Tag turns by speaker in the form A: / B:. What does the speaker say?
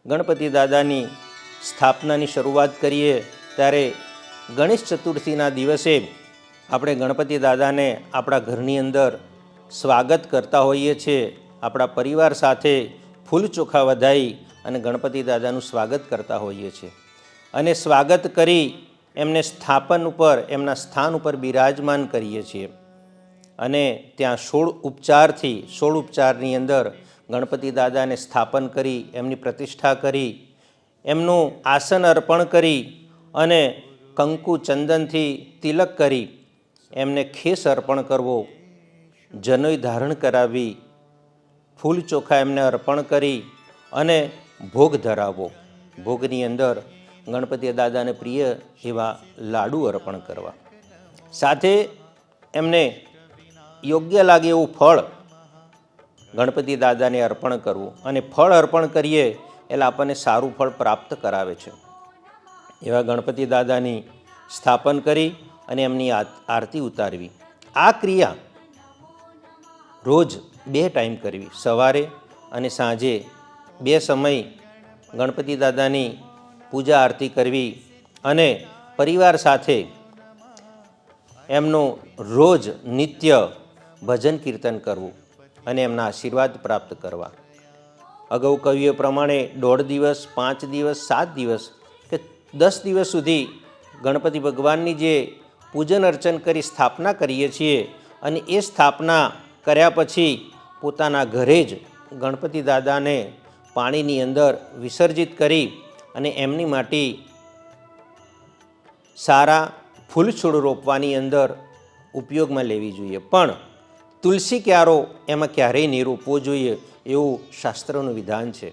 A: ગણપતિ દાદાની સ્થાપનાની શરૂઆત કરીએ ત્યારે ગણેશ ચતુર્થીના દિવસે આપણે ગણપતિ દાદાને આપણા ઘરની અંદર સ્વાગત કરતા હોઈએ છીએ। આપણા પરિવાર સાથે ફૂલ ચોખા વધાવી અને ગણપતિ દાદાનું સ્વાગત કરતા હોઈએ છીએ અને સ્વાગત કરી એમને સ્થાપન ઉપર એમના સ્થાન ઉપર બિરાજમાન કરીએ છીએ અને ત્યાં 16 ઉપચારની અંદર ગણપતિ દાદાને સ્થાપન કરી એમની પ્રતિષ્ઠા કરી એમનું આસન અર્પણ કરી અને કંકુ ચંદનથી તિલક કરી એમને ખેસ અર્પણ કરવો, જનોઈ ધારણ કરાવી, ફૂલ ચોખા એમને અર્પણ કરી અને ભોગ ધરાવવો। ભોગની અંદર ગણપતિ દાદાને પ્રિય એવા લાડુ અર્પણ કરવા, સાથે એમને યોગ્ય લાગે એવું ફળ ગણપતિ દાદાને અર્પણ કરવું અને ફળ અર્પણ કરીએ એટલે આપણને સારું ફળ પ્રાપ્ત કરાવે છે। એવા ગણપતિ દાદાની સ્થાપન કરી અને એમની આરતી ઉતારવી। આ ક્રિયા રોજ 2 ટાઈમ કરવી, સવારે અને સાંજે 2 સમય ગણપતિ દાદાની પૂજા આરતી કરવી અને પરિવાર સાથે એમનું રોજ નિત્ય ભજન કીર્તન કરવું અને એમના આશીર્વાદ પ્રાપ્ત કરવા। અગાઉ કહ્યું એ પ્રમાણે 1.5 દિવસ, 5 દિવસ, 7 દિવસ કે 10 દિવસ સુધી ગણપતિ ભગવાનની જે પૂજન અર્ચન કરી સ્થાપના કરીએ છીએ અને એ સ્થાપના કર્યા પછી પોતાના ઘરે જ ગણપતિ દાદાને પાણીની અંદર વિસર્જિત કરી અને એમની માટે સારા ફૂલ છોડ રોપવાની અંદર ઉપયોગમાં લેવી જોઈએ, પણ તુલસી ક્યારો એમાં ક્યારેય નહીં રોપવો જોઈએ એવું શાસ્ત્રનું વિધાન છે।